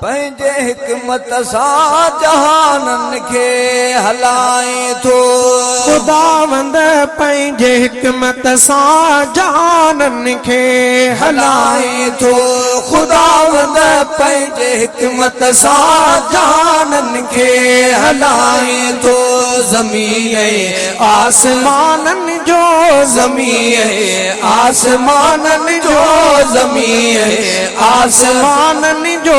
पंहिंजे हिकमत सां जहानन खे हलाए थो। खुदावंद पंहिंजे हिकमत सां जहानन खे हलाए थो। खुदावंद पंहिंजे हिकमत सां जहानन खे हलाए थो। ज़मीन आसमानन जो ज़मीन आसमानन जो ज़मीन आसमानन जो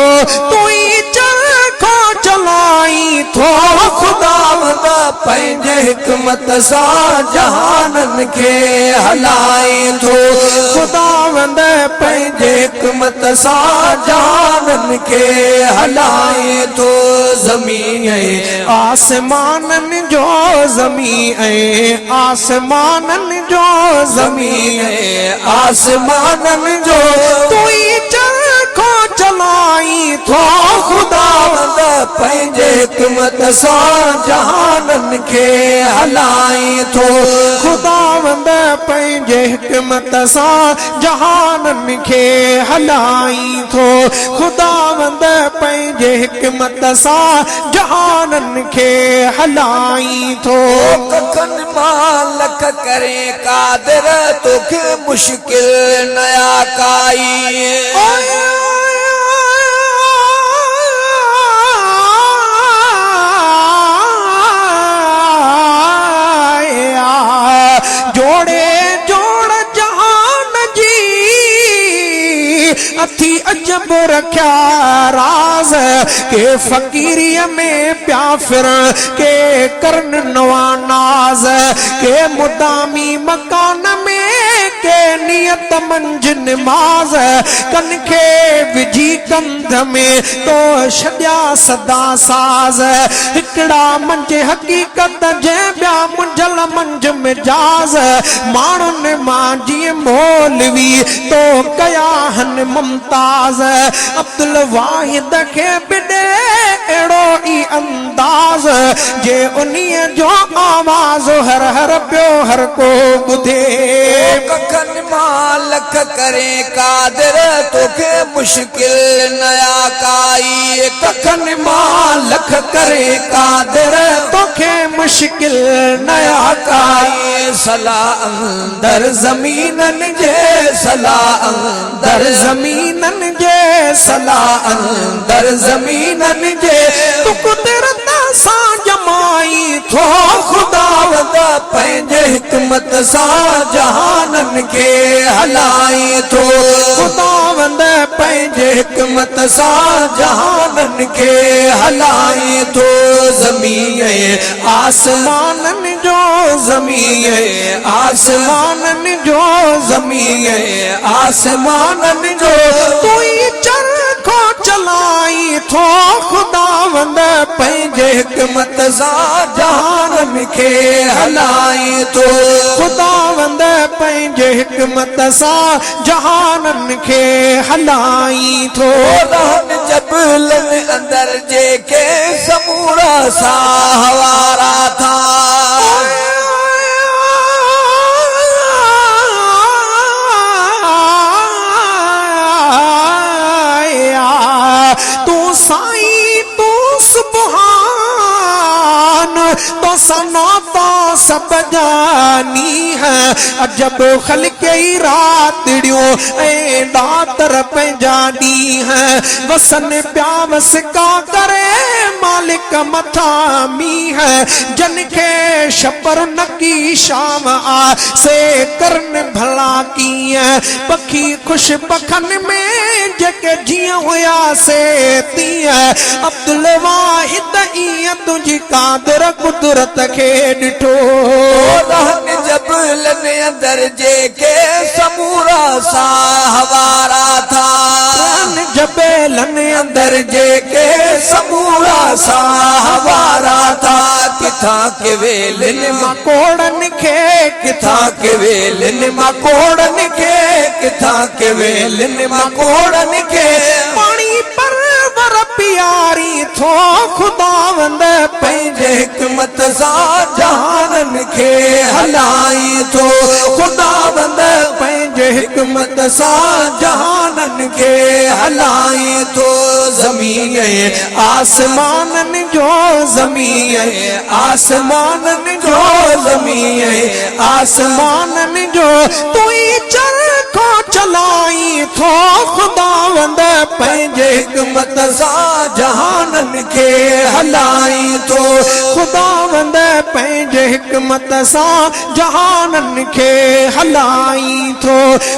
तू ही चरखो चलाई थो। खुदावंद पंहिंजे हिकमत सां जहानन खे हलाए थो। खुदावंद पंहिंजे हिकमत सां जहानन खे हलाए थो। ज़मीन आसमानन जो ज़मीन आसमानन जो ज़मीन आसमानन जो तू ही चरखो चलाई थो। खुदावंद पंहिंजे हिकमत सां जहानन खे हलाए थो। खुदावंद पंहिंजे हिकमत सां जहानन खे हलाई थो। खुदावंद पंहिंजे हिकमत सां जहानन खे हलाई थो। कखन मां लख करे कादिर तोखे मुश्किल नया काई। जोड़े जोड़ जहान जी अथी अजब रखिया राज के फकीरीअ में प्या फिर के करन नवा नाज के मुदामी मकान में के नियत मंज नमाज कन के विझी कंध में तो छॾिया सदा साज। हिकड़ा मंज हकीकत जे ॿिया मुंझल मंज मिजाज माण्हुन मां जीअं मौलवी तो कया हन मुमताज। अब्दुल वाहिद खे बिॾे अहिड़ो ई अंदाज जे उन्हीअ जो आवाज़ हर हर पियो हर को ॿुधे। कखन मां लख करे कादिर तोखे मुश्किल नया काई। कखन मां लख करे कादिर तोखे मुश्किल नया काई। सलाह अंदर ज़मीनन जे सलाह अंदर ज़मीनन जे सलाह अंदर ज़मीनन जे तू कुदरत सां जमाई थो। खुदावंद पंहिंजे हिकमत सां जहानन खे हलाए थो। खुदावंद पंहिंजे हिकमत सां जहानन खे हलाए थो। ज़मीन आसमानन जो ज़मीन आसमानन जो ज़मीन आसमानन जो तू ही चरखो चलाई थो। खुदावंद पंहिंजे हिकमत सां जहानन खे हलाए थो। खुदावंद पंहिंजे हिकमत सां जहानन खे हलाई थो। जबलनि अंदर जेके समूरा सां हवारा था। तू साईं तू सुभान तो सना तो सब जानी है। अजब खलके ही रातड़ियों ए दातर पंहिंजा दी है। वसन प्यावस का करे मालिक मथामी है। जन के शपर नकी शाम आ से करन भला की है। पखी खुश पखन में जके जियां हुया से तीअ। अब्दुल वाहिद ईअं तुंहिंजी कादिर कुदरत खे ॾिठो। जबलनि अंदर जेके समूरा सां हवारा था। जबलनि अंदर जेके समूरा सां हवारा था। किथां के वेलनि मकोड़न खे किथां के वेलनि मकोड़न खे किथां के वेलनि मकोड़न खे पानी परवर प्यारी थो। खुदावंद पंहिंजे हिकमत सां जहानन खे हलाए थो। खुदावंद पंहिंजे हिकमत सां जहानन खे हलाई थो ज़मीन आसमानन जो ज़मीन आसमानन जो ज़मीन आसमानन जो तू ही चरखो चलाई थो खुदावंद पंहिंजे हिकमत सां जहानन खे हलाई थो खुदावंद पंहिंजे हिकमत सां जहानन खे हलाई थो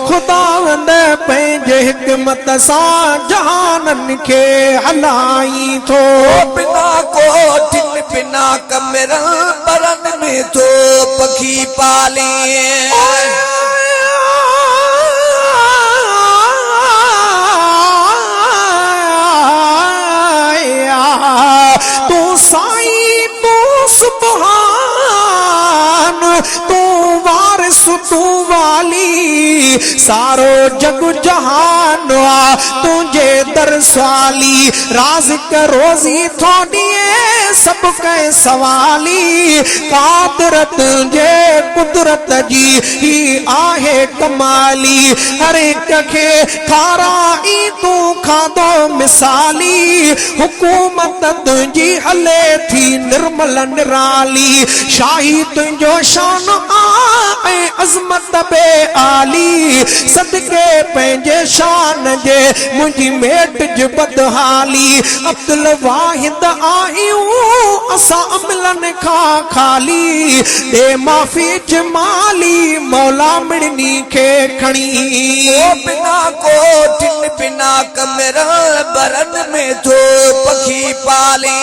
खुदावंद पंहिंजे हिकमत सां जहानन खे हलाई थो बिना कोठिन बिना कमरन बरन में तो पखी पाले तू साईं तू सुभान तू वारिस तू वाली सारो जग जहान तुझे दर सवाली राज़िक रोज़ी थो ॾिए सब के सवाली कादरत जे कुदरत जी ही आहे कमाली हर एक खे खाराई तू खाधो मिसाली हुकूमत तुंहिंजी हले थी निर्मल निराली शाही तुंहिंजो शान ऐं अज़मत बे आली सदके पंहिंजे शान जे मुंहिंजी मेट जी बदहाली अब्दुल वाहिद आहियूं असां मिलन खां खाली दे माफ़ी जमाली मौला मिड़नी खे खणी बिना कोठिन बिना कमरन बरन में तो पखी पाले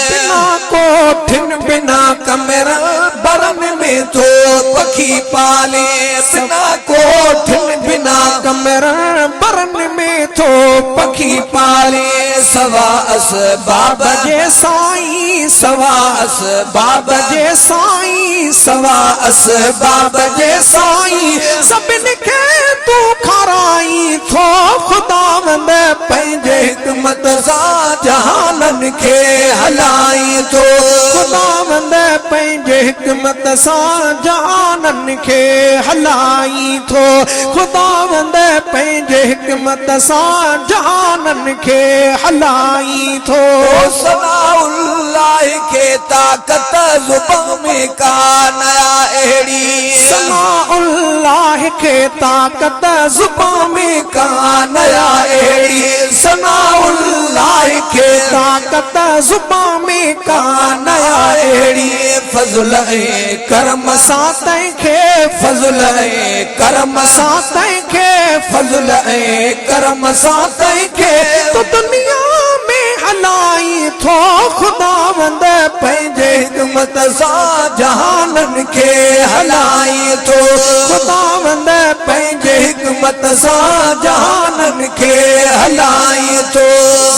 बिना कोठिन बिना कमरन बरन में तो पखी पाले बिना कोठिन बिना कमरन बरन में थो पखी पाले सवा असबाब जे साईं सवा असबाब जे साईं सवा असबाब जे साईं सभिनि खे तू खाराई थो खुदावंद पंहिंजे हिकमत सां जहानन खे हलाई थो खुदावंद पंहिंजे हिकमत सां जहानन खे हलाई थो खुदावंद पंहिंजे हिकमत सां जहानन खे हलाई थो सनाउल्लाह के ताकत ज़ुबान में का नया अहिड़ी सनाउल्लाह के ताकत ज़ुबान में का नया अहिड़ी सनाउल्लाह के ताकत ज़ुबान में का नया अहिड़ी फज़ल ऐं करम सां तंहिंखे फज़ल ऐं करम सां तंहिंखे फज़ल ऐं करम सां तंहिंखे तो दुनिया में हलाई थो खुदावंद पंहिंजे हिकमत सां जहानन खे हलाई थो खुदावंद पंहिंजे हिकमत सां जहानन खे हलाई थो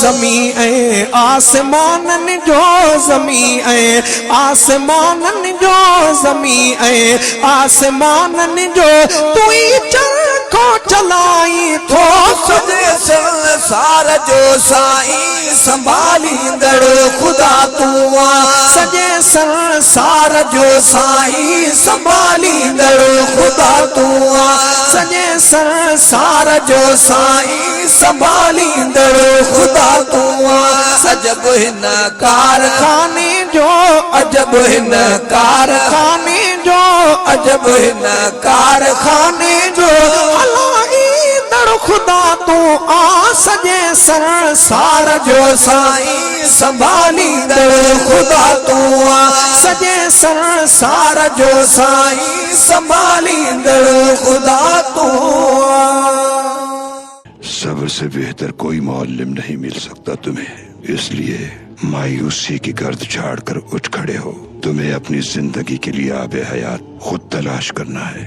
ज़मीन ऐं आसमानन जो ज़मीन ऐं आसमानन जो ज़मीन ऐं आसमानन जो तू ही चरखो चलाई थो सॼे संसार जो साईं संभालींदड़ ख़ुदा तूं आहीं सॼे संसार जो साईं संभालींदड़ ख़ुदा तूं आहीं सॼे संसार जो साईं संभालींदड़ ख़ुदा तूं आहीं अजब हिन कारखाने जो अजब हिन कारखाने जो अजब हिन कारखाने जो हलाईंदड़ ख़ुदा तूं आ सॼे संसार जो साईं संभालींदड़ ख़ुदा तूं आहीं सॼे संसार जो साईं संभालींदड़ ख़ुदा तूं आहीं सब्र से बेहतर कोई मुअल्लिम नहीं मिल सकता तुम्हें, इसलिए मायूसी की गर्द झाड़कर उठ खड़े हो। तुम्हें अपनी जिंदगी के लिए आबे हयात खुद तलाश करना है।